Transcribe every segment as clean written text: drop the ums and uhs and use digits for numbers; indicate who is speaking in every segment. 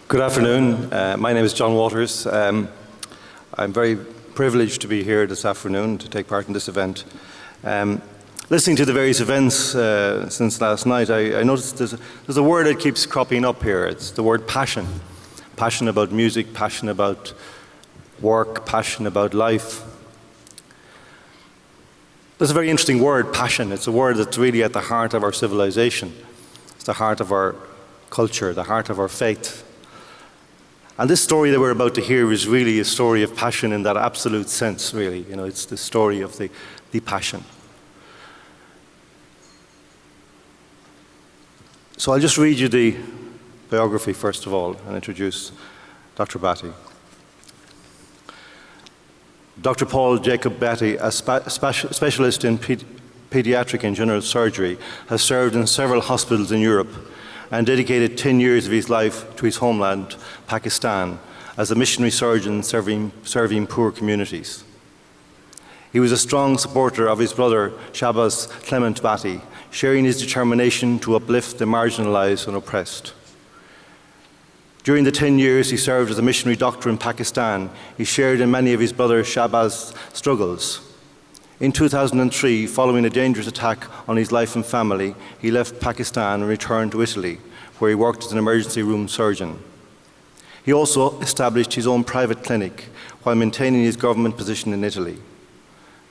Speaker 1: Good afternoon. My name is John Walters. I'm very privileged to be here this afternoon to take part in this event. Listening to the various events since last night, I noticed there's a word that keeps cropping up here. It's the word passion. Passion about music, passion about work, passion about life. That's a very interesting word, passion. It's a word that's really at the heart of our civilization. It's the heart of our culture, the heart of our faith. And this story that we're about to hear is really a story of passion in that absolute sense, really. You know, it's the story of the passion. So I'll just read you the biography first of all and introduce Dr. Bhatti. Dr. Paul Jacob Bhatti, a specialist in pediatric and general surgery, has served in several hospitals in Europe and dedicated 10 years of his life to his homeland, Pakistan, as a missionary surgeon serving poor communities. He was a strong supporter of his brother, Shahbaz Bhatti, sharing his determination to uplift the marginalized and oppressed. During the 10 years he served as a missionary doctor in Pakistan, he shared in many of his brother Shahbaz's struggles. In 2003, following a dangerous attack on his life and family, he left Pakistan and returned to Italy, where he worked as an emergency room surgeon. He also established his own private clinic while maintaining his government position in Italy.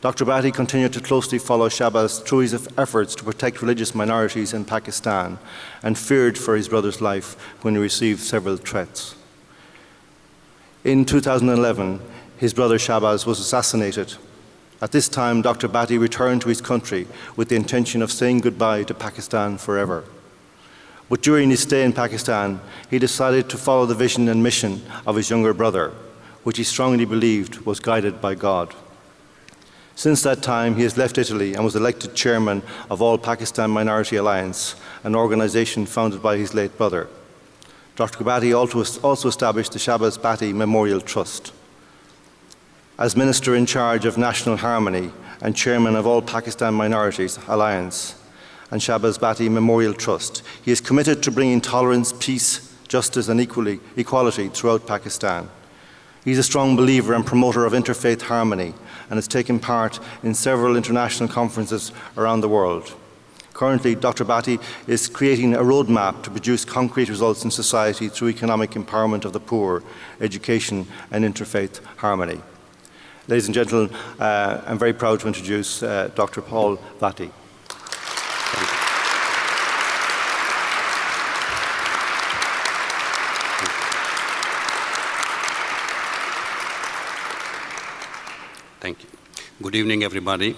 Speaker 1: Dr. Bhatti continued to closely follow Shahbaz through his efforts to protect religious minorities in Pakistan and feared for his brother's life when he received several threats. In 2011, his brother Shahbaz was assassinated. At this time, Dr. Bhatti returned to his country with the intention of saying goodbye to Pakistan forever. But during his stay in Pakistan, he decided to follow the vision and mission of his younger brother, which he strongly believed was guided by God. Since that time, he has left Italy and was elected chairman of All Pakistan Minority Alliance, an organization founded by his late brother. Dr. Bhatti also established the Shahbaz Bhatti Memorial Trust. As Minister in charge of National Harmony and Chairman of All Pakistan Minorities Alliance and Shahbaz Bhatti Memorial Trust, he is committed to bringing tolerance, peace, justice and equality throughout Pakistan. He is a strong believer and promoter of interfaith harmony and has taken part in several international conferences around the world. Currently, Dr. Bhatti is creating a roadmap to produce concrete results in society through economic empowerment of the poor, education and interfaith harmony. Ladies and gentlemen, I'm very proud to introduce Dr. Paul Bhatti.
Speaker 2: Thank you. Good evening, everybody.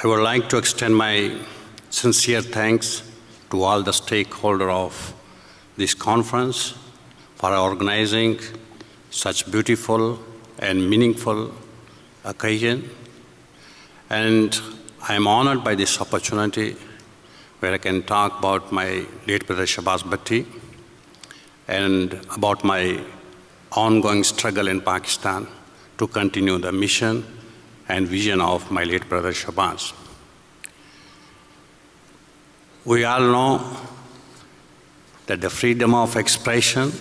Speaker 2: I would like to extend my sincere thanks to all the stakeholders of this conference for organizing such beautiful and meaningful occasion. And I am honored by this opportunity where I can talk about my late brother Shahbaz Bhatti and about my ongoing struggle in Pakistan to continue the mission and vision of my late brother Shahbaz. We all know that the freedom of expression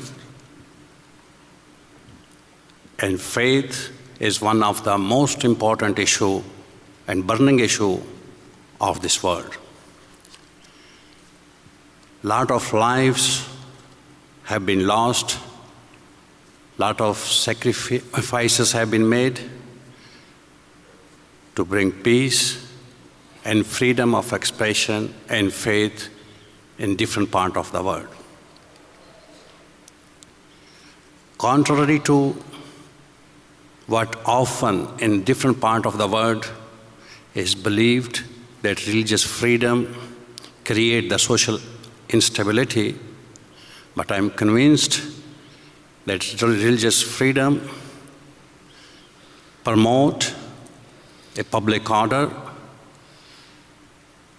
Speaker 2: and faith is one of the most important issue and burning issue of this world. A lot of lives have been lost, a lot of sacrifices have been made to bring peace and freedom of expression and faith in different parts of the world. Contrary to what often in different parts of the world is believed that religious freedom creates the social instability, but I'm convinced that religious freedom promotes a public order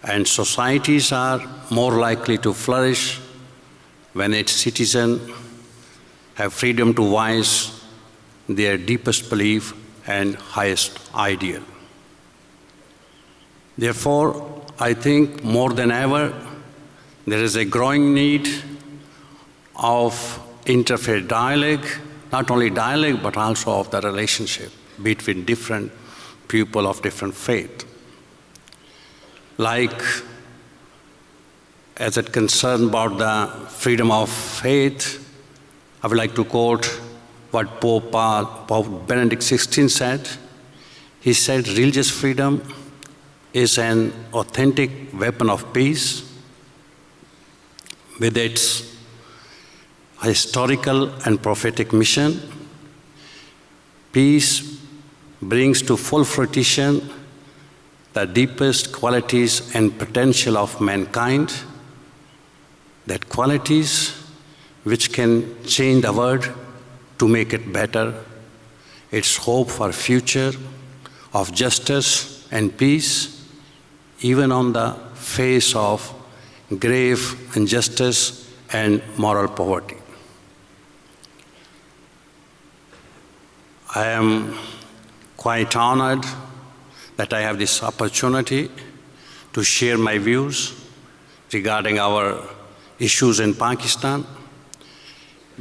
Speaker 2: and societies are more likely to flourish when its citizens have freedom to voice their deepest belief and highest ideal. Therefore, I think more than ever, there is a growing need of interfaith dialogue, not only dialogue, but also of the relationship between different people of different faith. Like, as it concerns about the freedom of faith, I would like to quote what Pope Benedict XVI said. He said, religious freedom is an authentic weapon of peace with its historical and prophetic mission. Peace brings to full fruition the deepest qualities and potential of mankind, that qualities which can change the world to make it better. It's hope for future of justice and peace, even on the face of grave injustice and moral poverty. I am quite honored that I have this opportunity to share my views regarding our issues in Pakistan.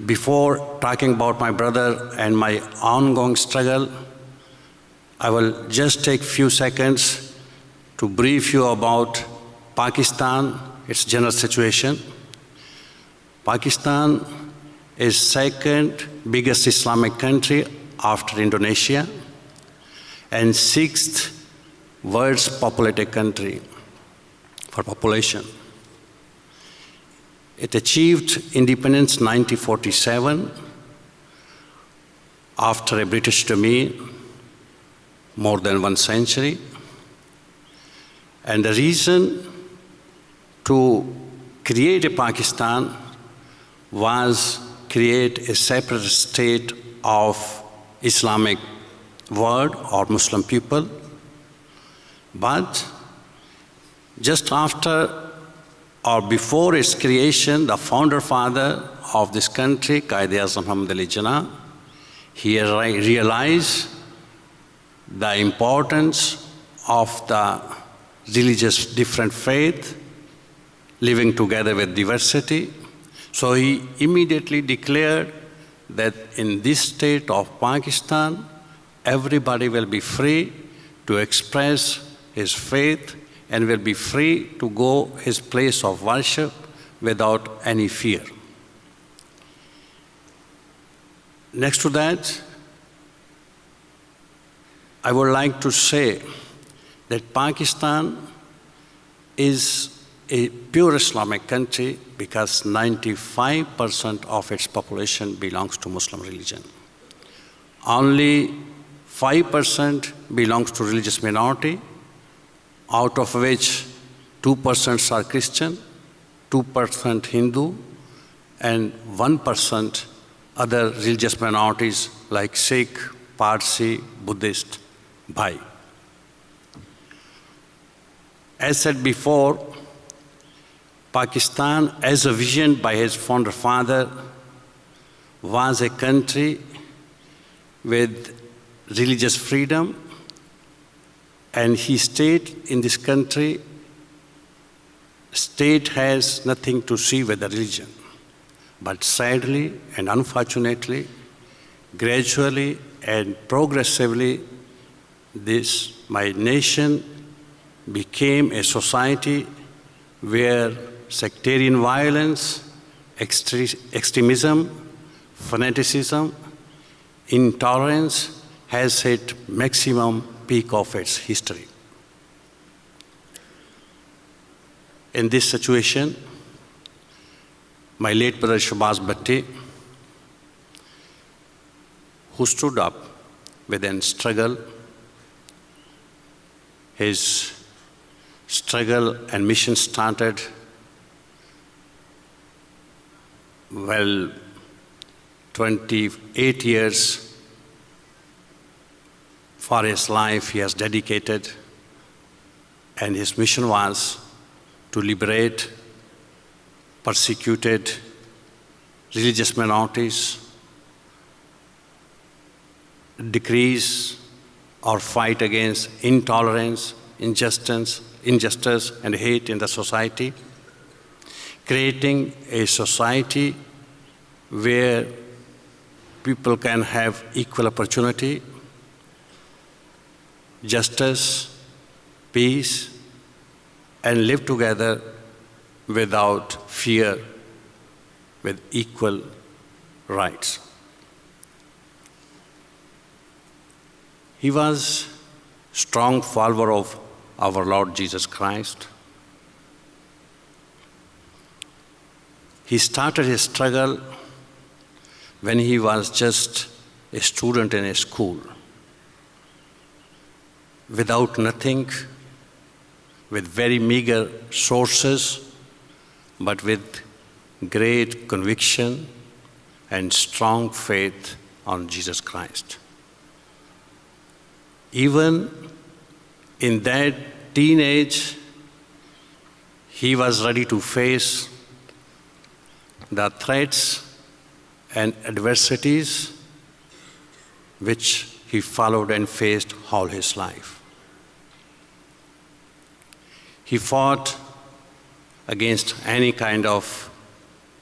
Speaker 2: Before talking about my brother and my ongoing struggle, I will just take a few seconds to brief you about Pakistan, its general situation. Pakistan is second biggest Islamic country after Indonesia and sixth world's populated country for population. It achieved independence in 1947 after a British domain more than 1 century. And the reason to create a Pakistan was create a separate state of Islamic world or Muslim people. But just after or before its creation, the founder father of this country, Quaid-e-Azam Muhammad Ali Jinnah, he realized the importance of the religious different faith living together with diversity. So he immediately declared that in this state of Pakistan, everybody will be free to express his faith and will be free to go his place of worship without any fear. Next to that, I would like to say that Pakistan is a pure Islamic country because 95% of its population belongs to Muslim religion. Only 5% belongs to religious minority, out of which 2% are Christian, 2% Hindu, and 1% other religious minorities like Sikh, Parsi, Buddhist, Bhai. As said before, Pakistan, as envisioned by his founder father, was a country with religious freedom, and he stated in this country, state has nothing to see with the religion. But sadly and unfortunately, gradually and progressively, my nation became a society where sectarian violence, extremism, fanaticism, intolerance has hit maximum peak of its history. In this situation, my late brother Shahbaz Bhatti, who stood up within struggle, his struggle and mission started 28 years for his life he has dedicated, and his mission was to liberate persecuted religious minorities, decrease or fight against intolerance, injustice, and hate in the society, creating a society where people can have equal opportunity, justice, peace, and live together without fear, with equal rights. He was a strong follower of our Lord Jesus Christ. He started his struggle when he was just a student in a school, without nothing, with very meager sources, but with great conviction and strong faith on Jesus Christ. Even in that teenage, he was ready to face the threats and adversities which he followed and faced all his life. He fought against any kind of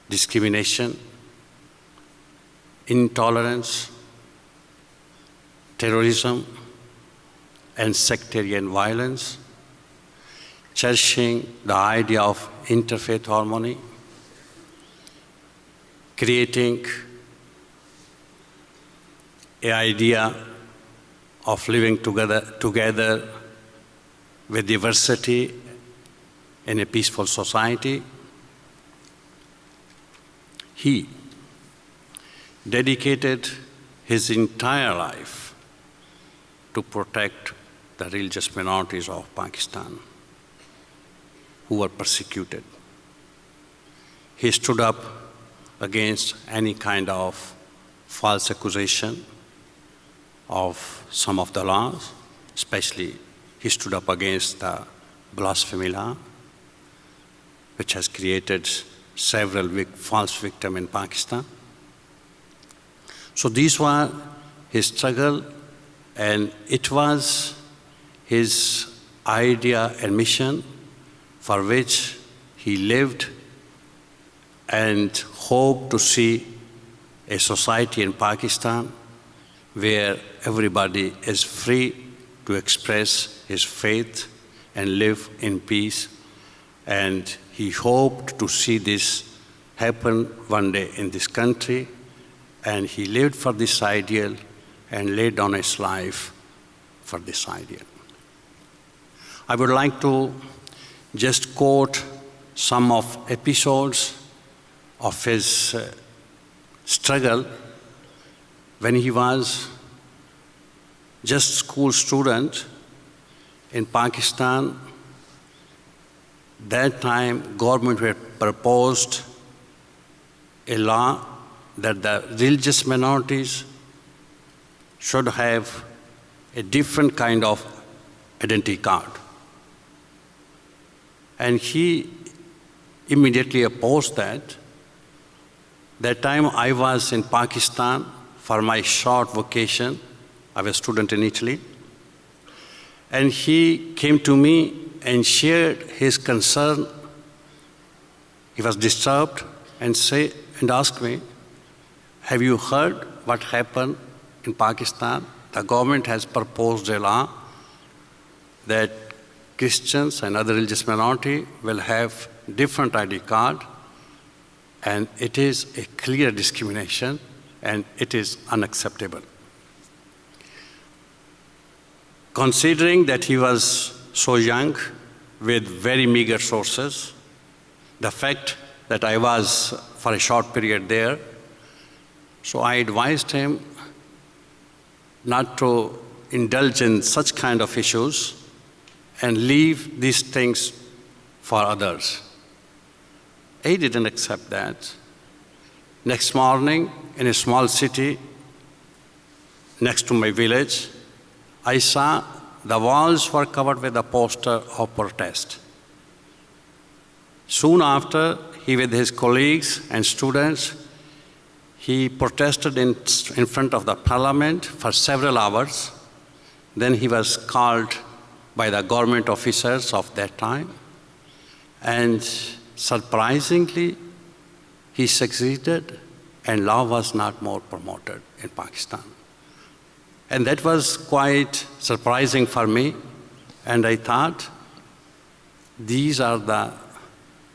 Speaker 2: discrimination, intolerance, terrorism, and sectarian violence, cherishing the idea of interfaith harmony, creating an idea of living together with diversity in a peaceful society. He dedicated his entire life to protect the religious minorities of Pakistan who were persecuted. He stood up against any kind of false accusation of some of the laws, especially he stood up against the blasphemy law, which has created several false victims in Pakistan. So these were his struggle, and it was his idea and mission for which he lived and hoped to see a society in Pakistan where everybody is free to express his faith and live in peace. And he hoped to see this happen one day in this country, and he lived for this ideal and laid down his life for this ideal. I would like to just quote some of episodes of his struggle when he was just school student in Pakistan. That time, government had proposed a law that the religious minorities should have a different kind of identity card. And he immediately opposed that. That time I was in Pakistan for my short vacation. I was a student in Italy. And he came to me and shared his concern. He was disturbed and asked me, "Have you heard what happened in Pakistan? The government has proposed a law that Christians and other religious minority will have different ID card, and it is a clear discrimination, and it is unacceptable." Considering that he was so young with very meager sources, the fact that I was for a short period there, so I advised him not to indulge in such kind of issues and leave these things for others. He didn't accept that. Next morning, in a small city next to my village, I saw the walls were covered with a poster of protest. Soon after, he with his colleagues and students, he protested in front of the parliament for several hours. Then he was called by the government officers of that time. And surprisingly, he succeeded and law was not more promoted in Pakistan. And that was quite surprising for me, and I thought these are the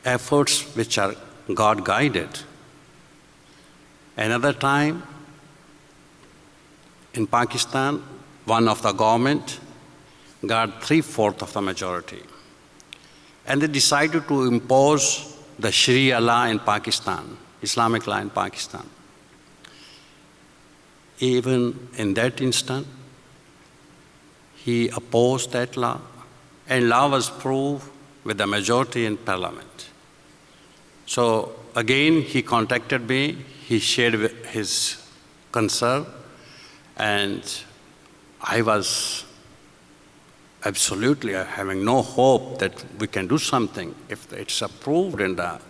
Speaker 2: efforts which are God-guided. Another time, in Pakistan, one of the government got 3/4 of the majority. And they decided to impose the Sharia law in Pakistan, Islamic law in Pakistan. Even in that instant, he opposed that law, and law was proved with the majority in parliament. So again, he contacted me, he shared his concern, and I was absolutely having no hope that we can do something if it's approved in the.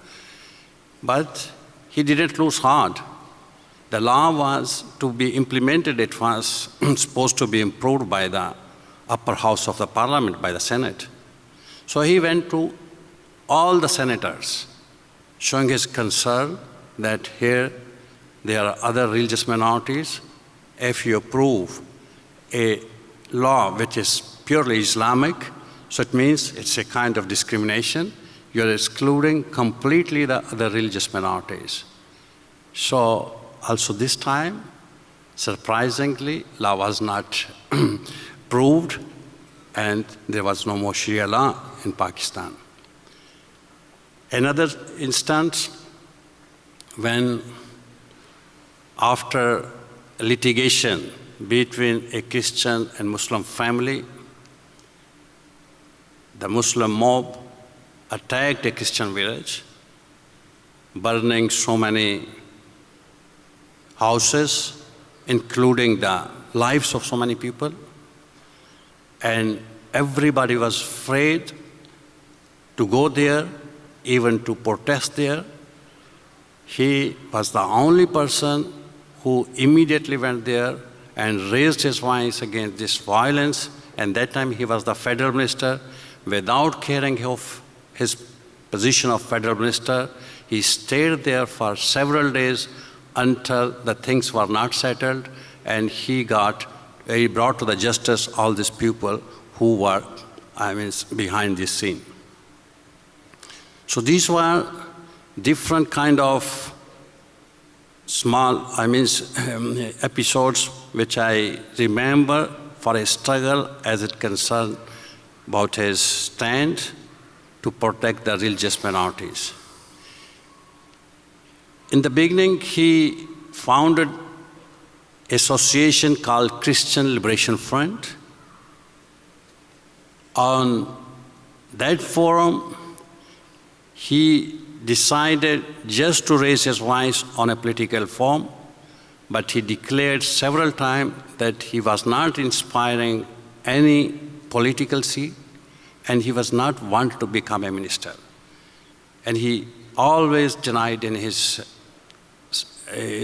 Speaker 2: But he didn't lose heart. The law was to be implemented. It was supposed to be improved by the upper house of the parliament, by the Senate. So he went to all the senators, showing his concern that here there are other religious minorities. If you approve a law which is purely Islamic, so it means it's a kind of discrimination. You're excluding completely the other religious minorities. So also this time, surprisingly, law was not proved, and there was no more Sharia law in Pakistan. Another instance, when after litigation between a Christian and Muslim family, the Muslim mob attacked a Christian village, burning so many houses, including the lives of so many people. And everybody was afraid to go there, even to protest there. He was the only person who immediately went there and raised his voice against this violence. And that time he was the federal minister. Without caring of his position of federal minister, he stayed there for several days until the things were not settled, and he brought to the justice all these people who were, behind this scene. So these were different kind of small, episodes which I remember for a struggle as it concerned about his stand to protect the religious minorities. In the beginning, he founded an association called Christian Liberation Front. On that forum, he decided just to raise his voice on a political forum, but he declared several times that he was not inspiring any political seat, and he was not want to become a minister. And he always denied in his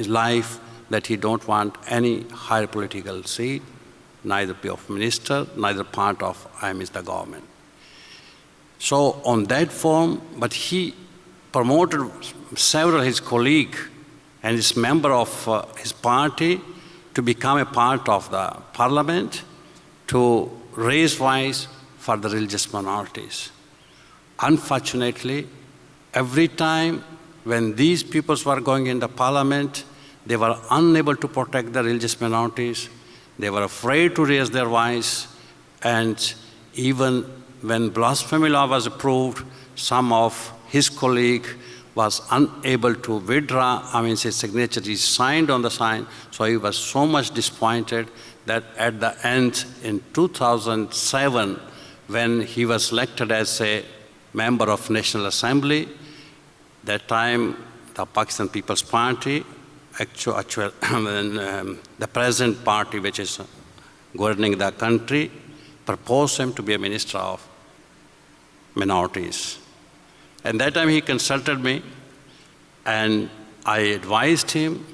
Speaker 2: life that he don't want any higher political seat, neither be of minister, neither part of the government. So on that forum, but he promoted several of his colleagues and his member of his party to become a part of the parliament to raise voice for the religious minorities. Unfortunately, every time when these peoples were going into parliament, they were unable to protect the religious minorities. They were afraid to raise their voice, and even when blasphemy law was approved, some of his colleague was unable to withdraw, his signature. He signed on the sign, so he was so much disappointed that at the end, in 2007, when he was elected as a member of National Assembly, that time the Pakistan People's Party, the present party which is governing the country, proposed him to be a minister of minorities. And that time he consulted me, and I advised him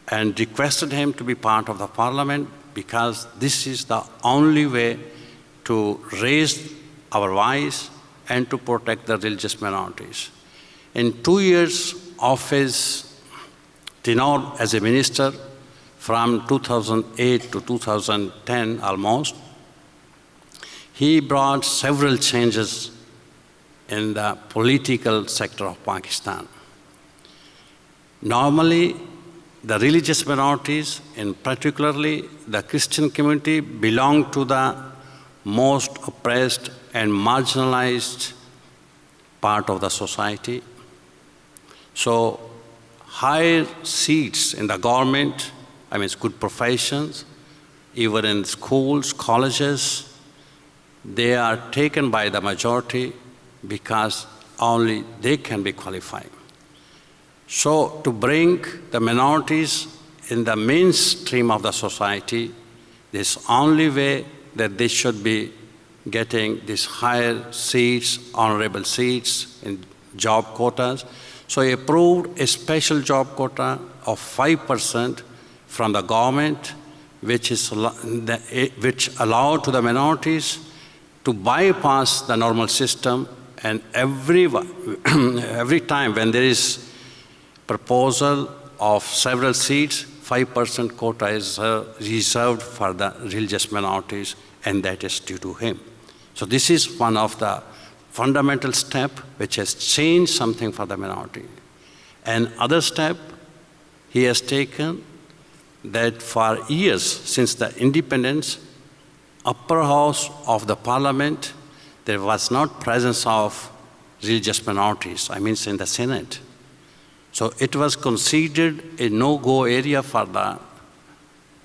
Speaker 2: and requested him to be part of the parliament, because this is the only way to raise our voice and to protect the religious minorities. In 2 years of his tenure as a minister from 2008 to 2010 almost, he brought several changes in the political sector of Pakistan. Normally, the religious minorities, and particularly the Christian community, belong to the most oppressed and marginalized part of the society. So, higher seats in the government, good professions, even in schools, colleges, they are taken by the majority because only they can be qualified. So to bring the minorities in the mainstream of the society, this only way that they should be getting these higher seats, honorable seats in job quotas. So he approved a special job quota of 5% from the government, which allowed to the minorities to bypass the normal system, and every time when there is proposal of several seats, 5% quota is reserved for the religious minorities, and that is due to him. So this is one of the fundamental steps which has changed something for the minority. And other step he has taken, that for years since the independence, upper house of the parliament, there was not presence of religious minorities, in the Senate. So it was considered a no-go area for the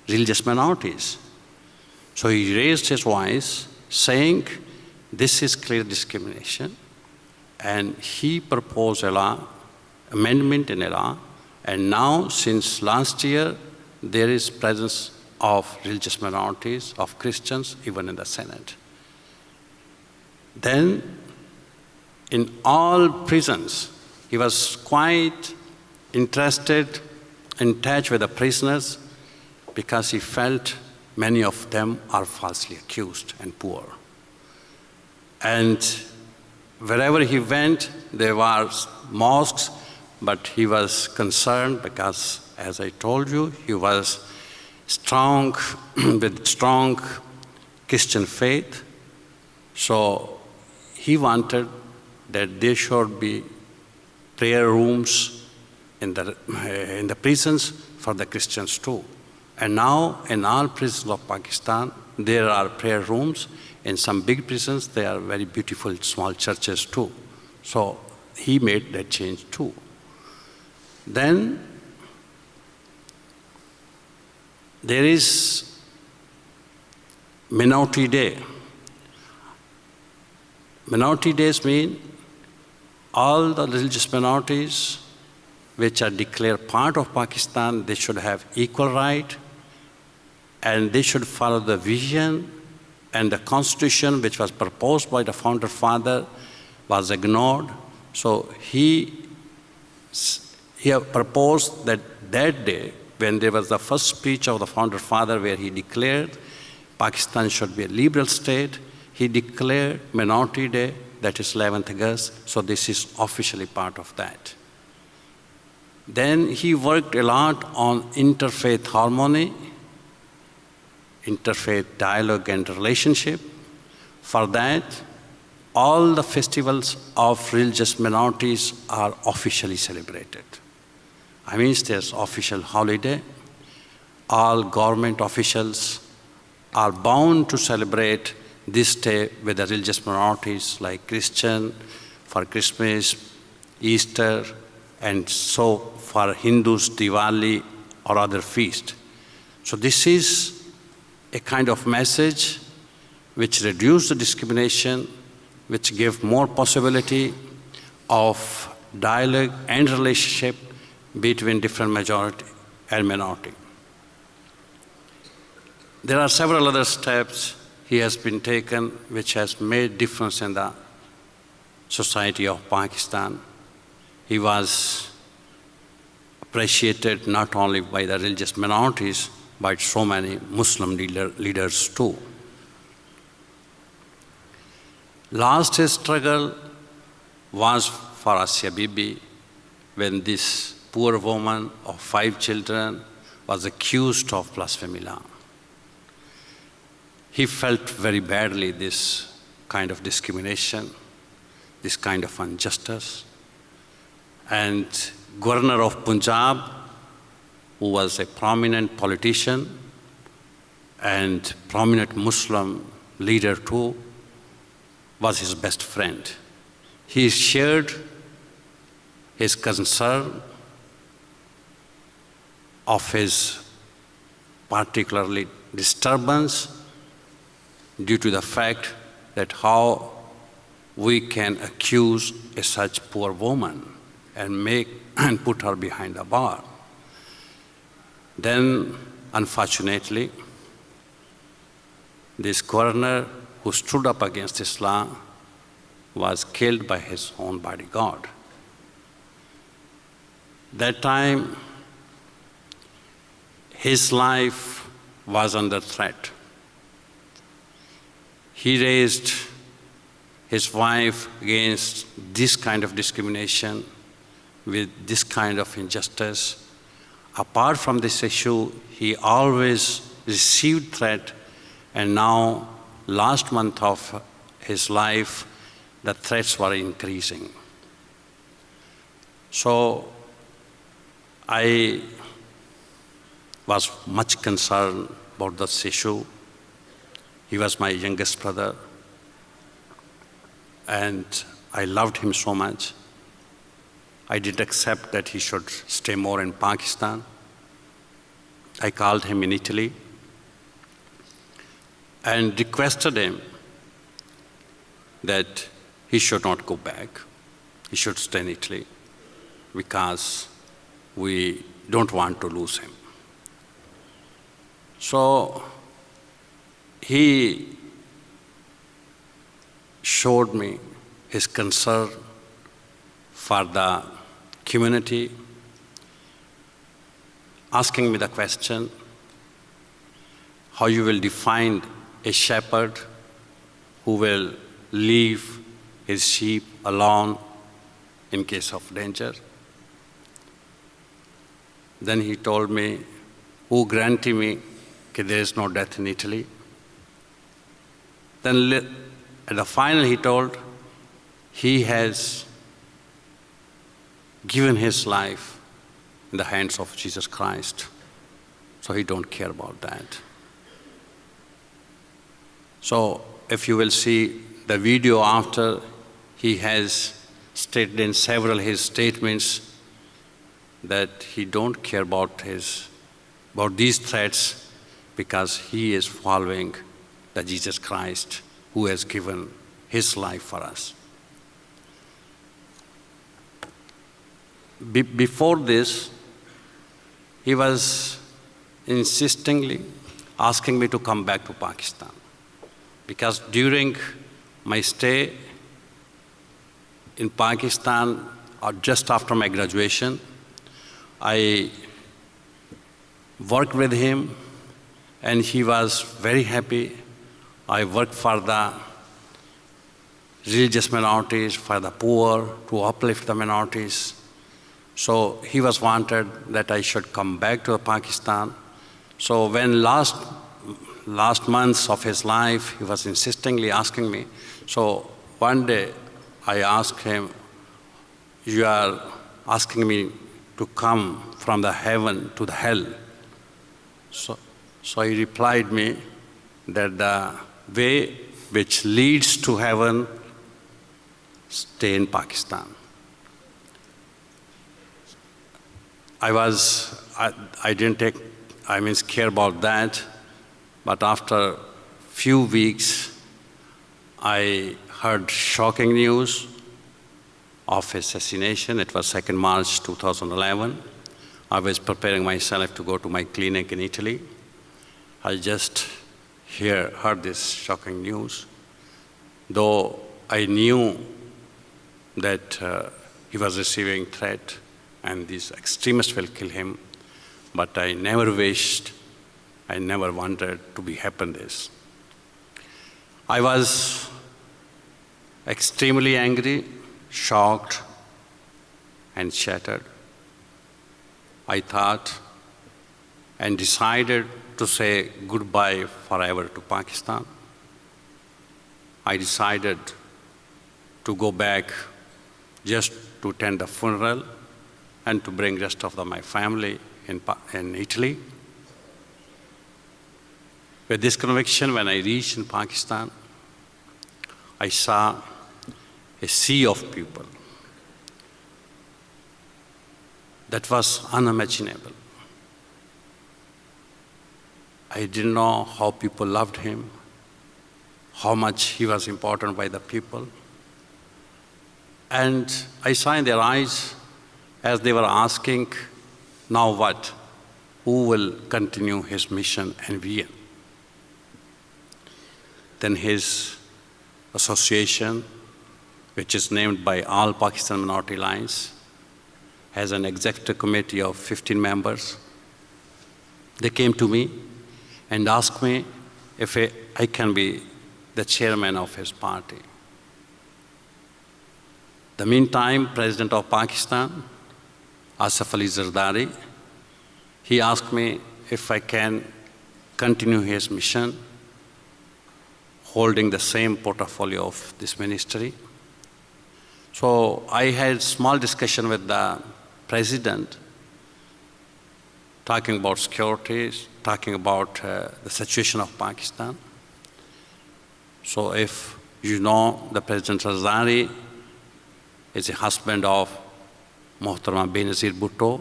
Speaker 2: religious minorities. So he raised his voice saying, this is clear discrimination, and he proposed a law, amendment in a law, and now since last year, there is presence of religious minorities, of Christians, even in the Senate. Then, in all prisons, he was quite interested, in touch with the prisoners, because he felt many of them are falsely accused and poor. And wherever he went, there were mosques, but he was concerned because, as I told you, he was strong, with strong Christian faith. So he wanted that there should be prayer rooms in the prisons for the Christians too. And now in all prisons of Pakistan, there are prayer rooms. In some big prisons, there are very beautiful small churches too. So he made that change too. Then there is Minority Day. Minority Days mean all the religious minorities which are declared part of Pakistan, they should have equal right, and they should follow the vision and the constitution which was proposed by the founder father was ignored. So he proposed that day, when there was the first speech of the founder father where he declared Pakistan should be a liberal state, he declared Minority Day, that is 11th August, so this is officially part of that. Then he worked a lot on interfaith harmony, interfaith dialogue and relationship. For that, all the festivals of religious minorities are officially celebrated. There's official holiday. All government officials are bound to celebrate this day with the religious minorities like Christian, for Christmas, Easter, and so for Hindus, Diwali, or other feast. So this is a kind of message which reduces the discrimination, which give more possibility of dialogue and relationship between different majority and minority. There are several other steps he has been taken which has made difference in the society of Pakistan. He was appreciated not only by the religious minorities, but so many Muslim leaders too. Last struggle was for Asia Bibi when this poor woman of 5 children was accused of blasphemy law. He felt very badly this kind of discrimination, this kind of injustice. And Governor of Punjab, who was a prominent politician and prominent Muslim leader too, was his best friend. He shared his concern of his particularly disturbance due to the fact that how we can accuse a such poor woman and put her behind the bar. Then, unfortunately, this governor who stood up against Islam was killed by his own bodyguard. That time, his life was under threat. He raised his wife against this kind of discrimination, with this kind of injustice. Apart from this issue, he always received threat, and now, last month of his life, the threats were increasing. So I was much concerned about this issue. He was my youngest brother, and I loved him so much. I didn't accept that he should stay more in Pakistan. I called him in Italy and requested him that he should not go back. He should stay in Italy because we don't want to lose him. So he showed me his concern for the community, asking me the question, how you will define a shepherd who will leave his sheep alone in case of danger. Then he told me, who granted me that there is no death in Italy. Then at the final he told, he has given his life in the hands of Jesus Christ, so he don't care about that. So if you will see the video after, he has stated in several his statements that he don't care about these threats because he is following the Jesus Christ who has given his life for us. Before this, he was insistingly asking me to come back to Pakistan, because during my stay in Pakistan, or just after my graduation, I worked with him and he was very happy. I worked for the religious minorities, for the poor, to uplift the minorities. So he was wanted that I should come back to Pakistan. So when last months of his life, he was insistingly asking me. So one day I asked him, you are asking me to come from the heaven to the hell. So he replied me that the way which leads to heaven, stay in Pakistan. I didn't care about that, but after few weeks, I heard shocking news of assassination. It was 2nd March 2011. I was preparing myself to go to my clinic in Italy. I just heard this shocking news. Though I knew that he was receiving threat and these extremists will kill him, but I never wished, I never wanted to be happen this. I was extremely angry, shocked, and shattered. I thought and decided to say goodbye forever to Pakistan. I decided to go back just to attend the funeral and to bring rest of my family in Italy. With this conviction, when I reached in Pakistan, I saw a sea of people that was unimaginable. I didn't know how people loved him, how much he was important by the people. And I saw in their eyes as they were asking, now what? Who will continue his mission and vision? Then his association, which is named by all Pakistan Minority Lines, has an executive committee of 15 members. They came to me and asked me if I can be the chairman of his party. The meantime, President of Pakistan, Asif Ali Zardari, he asked me if I can continue his mission, holding the same portfolio of this ministry. So I had small discussion with the president, talking about security, talking about the situation of Pakistan. So if you know, the President Zardari is a husband of Mohtarama Benazir Bhutto,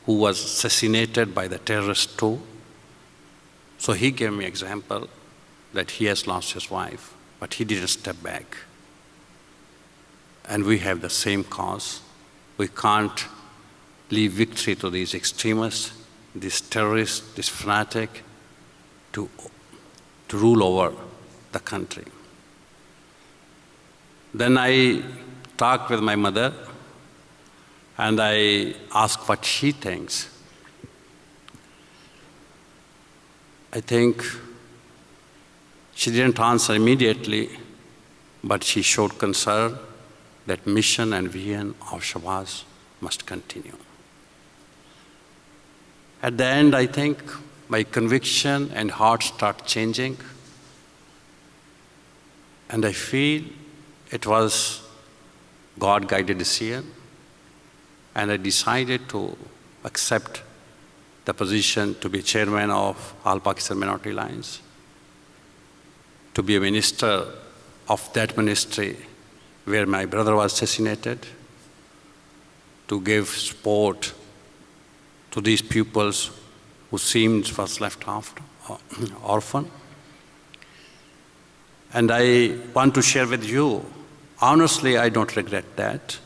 Speaker 2: who was assassinated by the terrorists too. So he gave me example that he has lost his wife, but he didn't step back. And we have the same cause. We can't leave victory to these extremists, these terrorists, this fanatic, to rule over the country. Then I talked with my mother, and I asked what she thinks. I think she didn't answer immediately, but she showed concern that mission and vision of Shahbaz must continue. At the end, I think my conviction and heart start changing, and I feel it was God-guided decision, and I decided to accept the position to be chairman of All Pakistan Minority Lines, to be a minister of that ministry where my brother was assassinated, to give support to these pupils who seemed was left orphan. And I want to share with you, honestly, I don't regret that.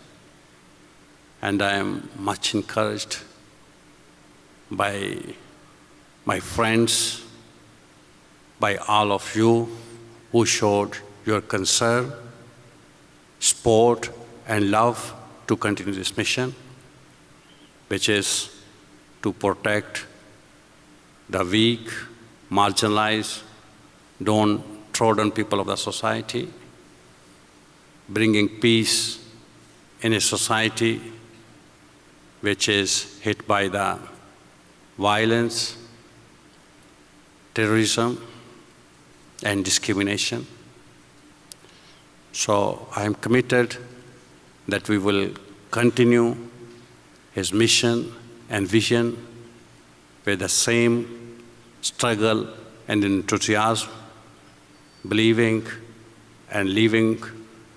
Speaker 2: And I am much encouraged by my friends, by all of you who showed your concern, support, and love to continue this mission, which is to protect the weak, marginalized, downtrodden people of the society, bringing peace in a society which is hit by the violence, terrorism, and discrimination. So I am committed that we will continue his mission and vision with the same struggle and enthusiasm, believing and leaving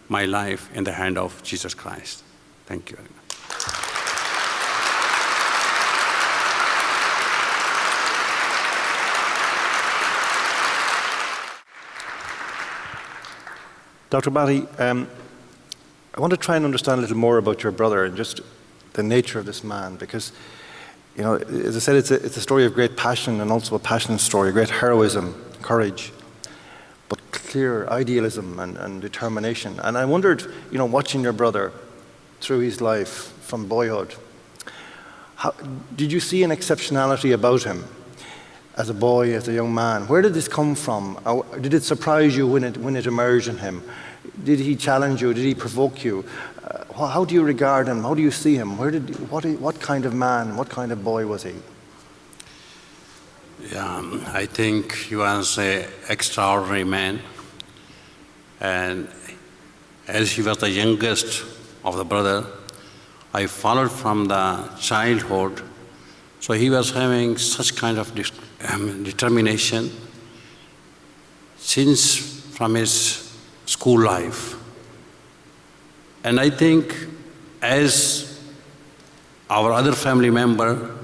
Speaker 2: my life in the hand of Jesus Christ. Thank you very much.
Speaker 1: Dr. Bhatti, I want to try and understand a little more about your brother and just the nature of this man, because, you know, as I said, it's a story of great passion and also a passionate story, great heroism, courage, but clear idealism and determination. And I wondered, you know, watching your brother through his life from boyhood, did you see an exceptionality about him as a boy, as a young man? Where did this come from? Did it surprise you when it emerged in him? Did he challenge you? Did he provoke you? How do you regard him? How do you see him? What kind of man, what kind of boy was he?
Speaker 2: Yeah, I think he was an extraordinary man. And as he was the youngest of the brother, I followed from the childhood. So he was having such kind of determination since from his school life. And I think as our other family member,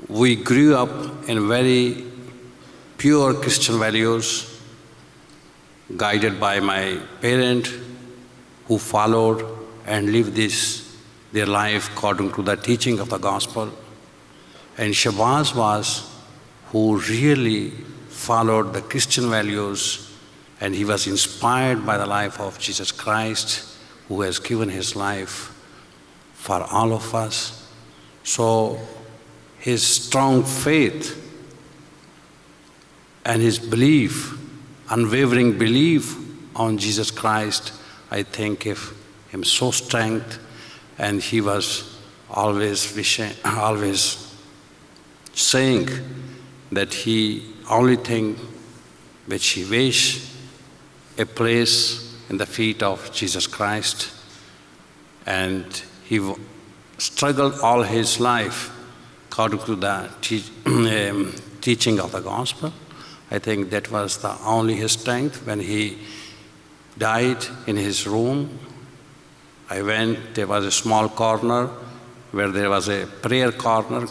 Speaker 2: we grew up in very pure Christian values, guided by my parent who followed and lived their life according to the teaching of the gospel. And Shahbaz was who really followed the Christian values, and he was inspired by the life of Jesus Christ, who has given his life for all of us. So his strong faith and his belief, unwavering belief on Jesus Christ, I think gave him so strength, and he was always saying that he only thing which he wished, a place in the feet of Jesus Christ. And he struggled all his life according to the teaching of the gospel. I think that was the only his strength. When he died in his room, I went, there was a small corner where there was a prayer corner,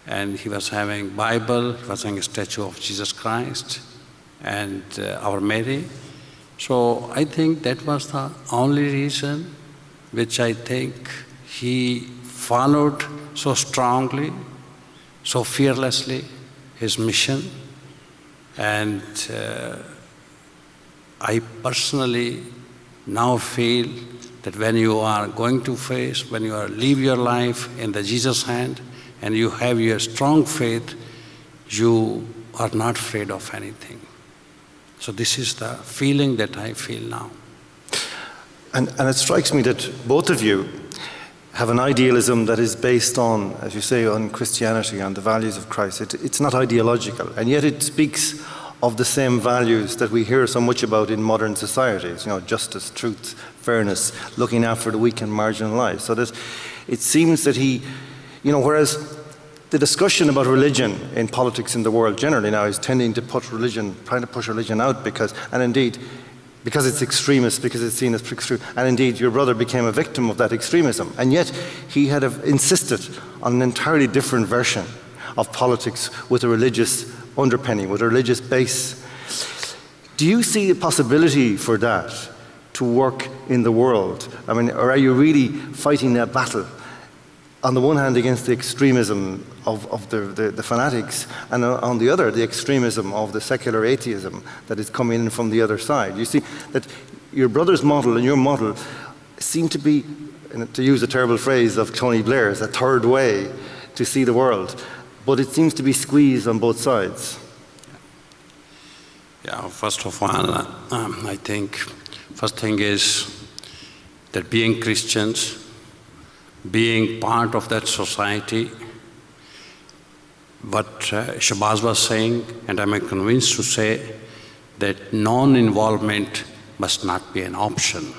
Speaker 2: and he was having Bible, he was having a statue of Jesus Christ and our Mary. So I think that was the only reason which I think he followed so strongly, so fearlessly his mission. And I personally now feel that when you are going to face, when you are leave your life in the Jesus' hand, and you have your strong faith, you are not afraid of anything. So this is the feeling that I feel now.
Speaker 1: And it strikes me that both of you have an idealism that is based on, as you say, on Christianity, on the values of Christ. It's not ideological, and yet it speaks of the same values that we hear so much about in modern societies, justice, truth, fairness, looking after the weak and marginalized. So that it seems that he, whereas the discussion about religion in politics in the world generally now is trying to push religion out because it's extremist, because it's seen as extreme. And indeed, your brother became a victim of that extremism. And yet, he had insisted on an entirely different version of politics with a religious underpinning, with a religious base. Do you see a possibility for that to work in the world? Or are you really fighting that battle, on the one hand against the extremism of the fanatics, and on the other, the extremism of the secular atheism that is coming in from the other side? You see that your brother's model and your model seem to be, to use a terrible phrase of Tony Blair's, a third way to see the world, but it seems to be squeezed on both sides.
Speaker 2: Yeah, first of all, I think first thing is that being Christians, being part of that society, what Shahbaz was saying, and I'm convinced to say, that non-involvement must not be an option.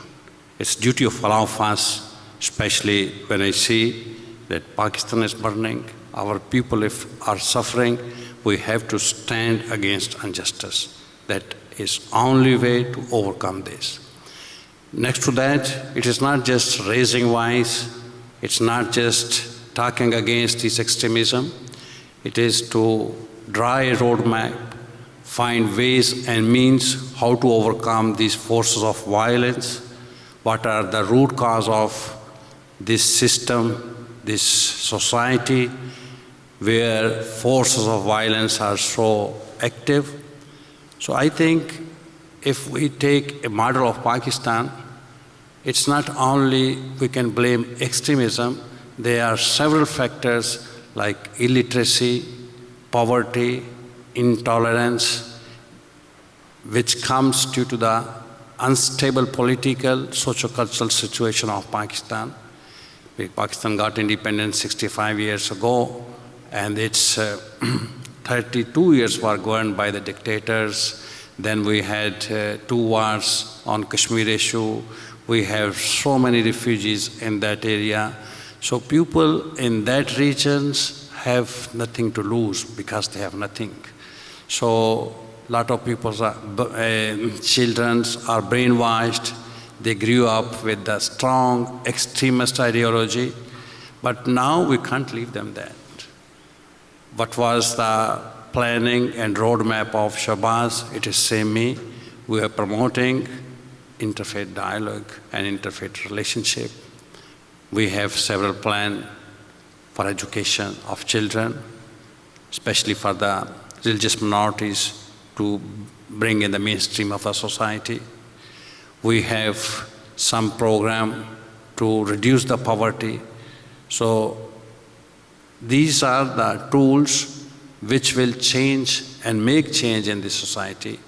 Speaker 2: It's duty of all of us, especially when I see that Pakistan is burning, our people are suffering, we have to stand against injustice. That is only way to overcome this. Next to that, it is not just raising voice, it's not just talking against this extremism, it is to draw a roadmap, find ways and means how to overcome these forces of violence, what are the root cause of this system, this society, where forces of violence are so active. So I think if we take a model of Pakistan, it's not only we can blame extremism, there are several factors like illiteracy, poverty, intolerance, which comes due to the unstable political, socio-cultural situation of Pakistan. Pakistan got independence 65 years ago, and it's 32 years were governed by the dictators. Then we had 2 wars on Kashmir issue. We have so many refugees in that area. So people in that regions have nothing to lose because they have nothing. So a lot of people's children are brainwashed. They grew up with the strong extremist ideology, but now we can't leave them that. What was the planning and roadmap of Shahbaz? It is same me. We are promoting interfaith dialogue and interfaith relationship. We have several plans for education of children, especially for the religious minorities to bring in the mainstream of the society. We have some program to reduce the poverty. So these are the tools which will change and make change in the society.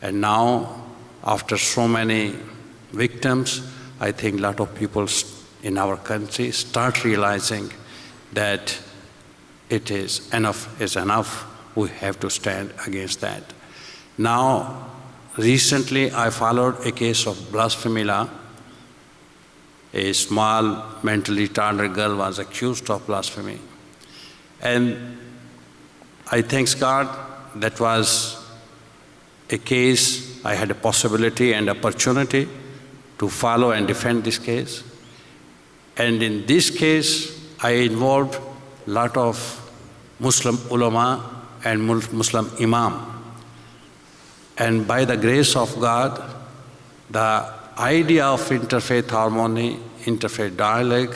Speaker 2: And now, after so many victims, I think a lot of people in our country start realizing that it is enough. We have to stand against that. Now, recently I followed a case of blasphemy law. A small mentally retarded girl was accused of blasphemy. And I thank God that was a case I had a possibility and opportunity to follow and defend this case. And in this case, I involved a lot of Muslim ulama and Muslim imam. And by the grace of God, the idea of interfaith harmony, interfaith dialogue,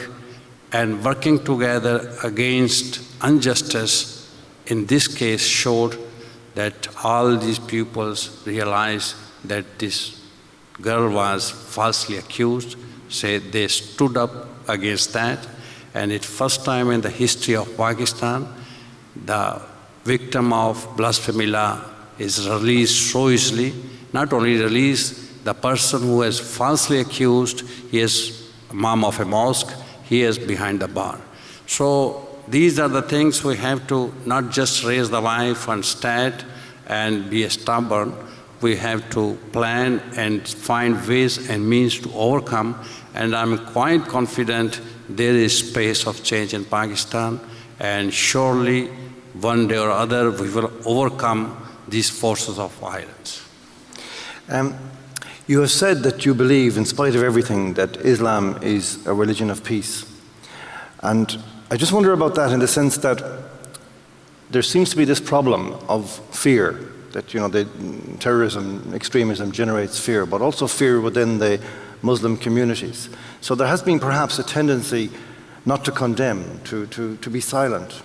Speaker 2: and working together against injustice in this case showed that all these pupils realized that this girl was falsely accused, they stood up against that, and it's first time in the history of Pakistan, the victim of blasphemy law is released so easily. Not only released, the person who is falsely accused, he is imam of a mosque, he is behind the bar. So these are the things we have to not just raise the wife and stand and be stubborn. We have to plan and find ways and means to overcome. And I'm quite confident there is space of change in Pakistan, and surely one day or other we will overcome these forces of violence.
Speaker 1: You have said that you believe, in spite of everything, that Islam is a religion of peace. And I just wonder about that in the sense that there seems to be this problem of fear, that the terrorism, extremism generates fear, but also fear within the Muslim communities. So there has been perhaps a tendency not to condemn, to be silent,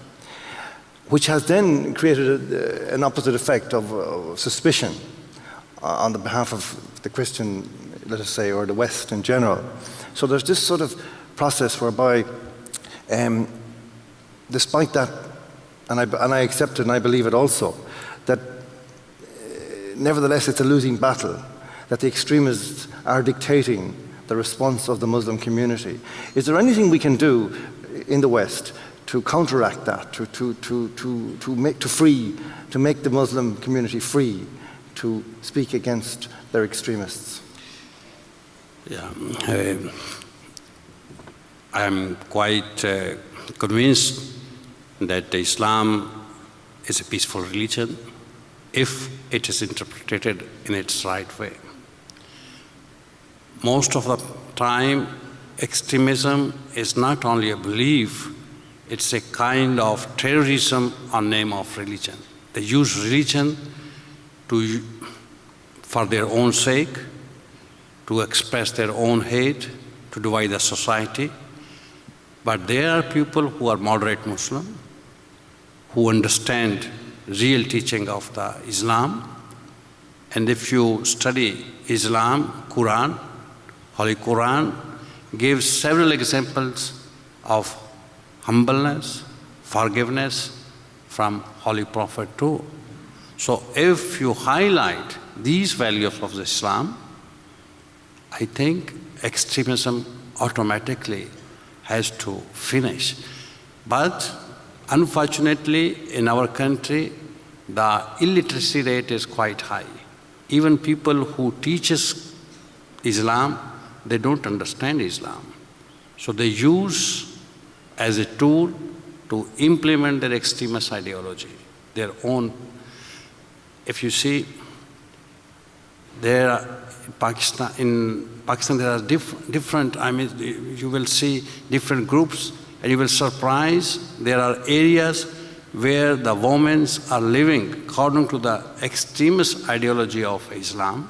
Speaker 1: which has then created an opposite effect of suspicion on the behalf of the Christian, let us say, or the West in general. So there's this sort of process whereby, despite that, and I accept it and I believe it also, that nevertheless it's a losing battle, that the extremists are dictating the response of the Muslim community. Is there anything we can do in the West to counteract that, to make the Muslim community free to speak against their extremists?
Speaker 2: Yeah, I'm quite convinced that Islam is a peaceful religion if it is interpreted in its right way. Most of the time, extremism is not only a belief, it's a kind of terrorism on name of religion. They use religion for their own sake, to express their own hate, to divide the society. But there are people who are moderate Muslim, who understand real teaching of the Islam. And if you study Islam, Quran, Holy Quran gives several examples of humbleness, forgiveness from Holy Prophet too. So if you highlight these values of Islam, I think extremism automatically has to finish. But unfortunately, in our country, the illiteracy rate is quite high. Even people who teaches Islam, they don't understand Islam. So they use as a tool to implement their extremist ideology, their own. If you see, there are in Pakistan there are different, I mean, you will see different groups, and you will surprise, there are areas where the women are living according to the extremist ideology of Islam,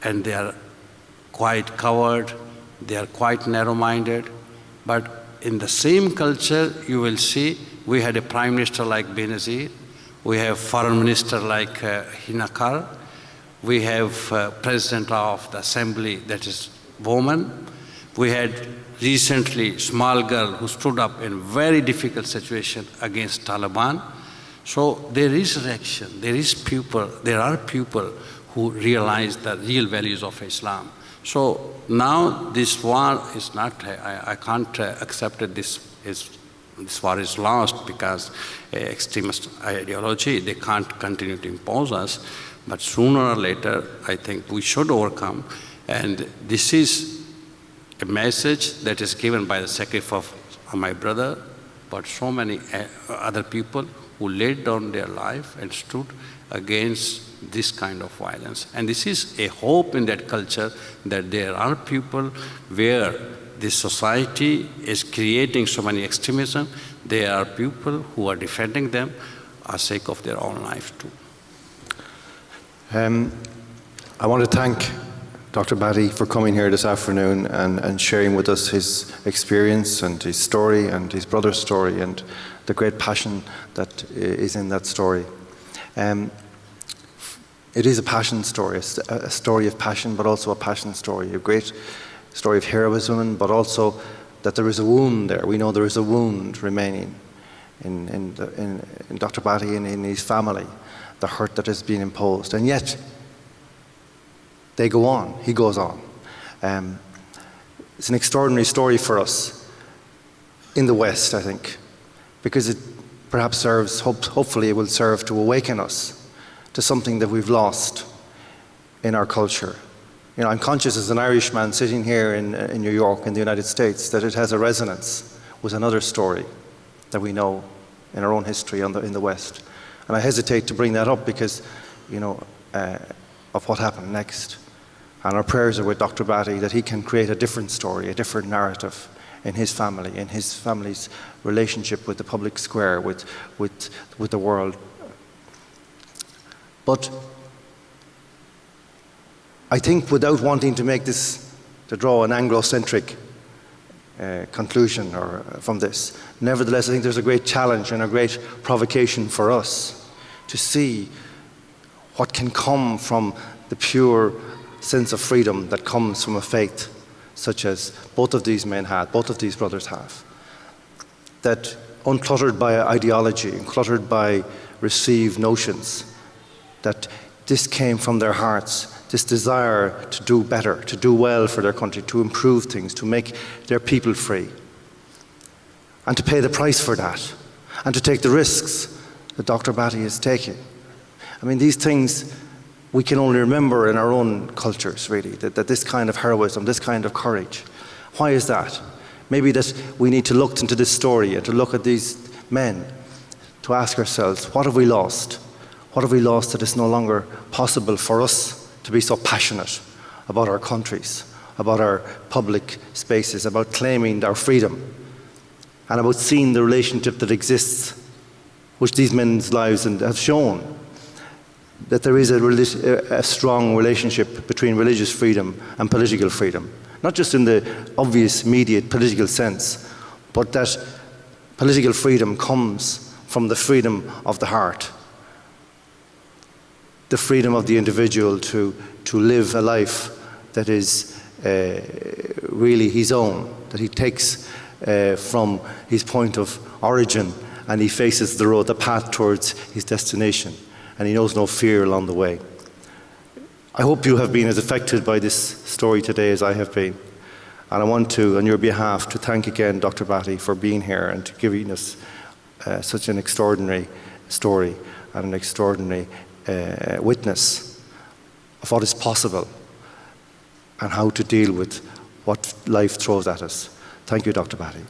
Speaker 2: and they are quite covered, they are quite narrow-minded. But in the same culture, you will see, we had a prime minister like Benazir, we have foreign minister like Hinakar, we have president of the assembly that is woman, we had recently small girl who stood up in very difficult situation against Taliban. So there is reaction, there are people who realize the real values of Islam. So now this war is not, I can't accept that this war is lost because extremist ideology, they can't continue to impose us. But sooner or later, I think we should overcome. And this is a message that is given by the sacrifice of my brother, but so many other people who laid down their life and stood against this kind of violence. And this is a hope in that culture, that there are people where this society is creating so many extremism, there are people who are defending them for the sake of their own life too.
Speaker 1: I want to thank Dr. Bhatti for coming here this afternoon and sharing with us his experience and his story and his brother's story and the great passion that is in that story. It is a passion story, a story of passion, but also a passion story, a great story of heroism, but also that there is a wound there. We know there is a wound remaining in Dr. Bhatti and in his family, the hurt that has been imposed. And yet, they go on, he goes on. It's an extraordinary story for us in the West, I think, because it perhaps serves, hopefully it will serve to awaken us to something that we've lost in our culture. You know, I'm conscious as an Irishman sitting here in New York in the United States that it has a resonance with another story that we know in our own history in the West. And I hesitate to bring that up because, you know, of what happened next. And our prayers are with Dr. Bhatti that he can create a different story, a different narrative in his family, in his family's relationship with the public square, with the world. But I think, without wanting to make this, to draw an Anglo-centric conclusion from this, nevertheless, I think there's a great challenge and a great provocation for us to see what can come from the pure sense of freedom that comes from a faith such as both of these men had, both of these brothers have. That uncluttered by ideology, uncluttered by received notions, that this came from their hearts, this desire to do better, to do well for their country, to improve things, to make their people free, and to pay the price for that, and to take the risks that Dr. Bhatti is taking. I mean, these things we can only remember in our own cultures, really, that this kind of heroism, this kind of courage. Why is that? Maybe that we need to look into this story and to look at these men, to ask ourselves, what have we lost? What have we lost that it's no longer possible for us to be so passionate about our countries, about our public spaces, about claiming our freedom, and about seeing the relationship that exists, which these men's lives have shown, that there is a strong relationship between religious freedom and political freedom. Not just in the obvious, immediate political sense, but that political freedom comes from the freedom of the heart, the freedom of the individual to live a life that is really his own, that he takes from his point of origin and he faces the path towards his destination, and he knows no fear along the way. I hope you have been as affected by this story today as I have been. And I want to, on your behalf, to thank again Dr. Bhatti for being here and to giving us such an extraordinary story and an extraordinary witness of what is possible and how to deal with what life throws at us. Thank you, Dr. Bhatti.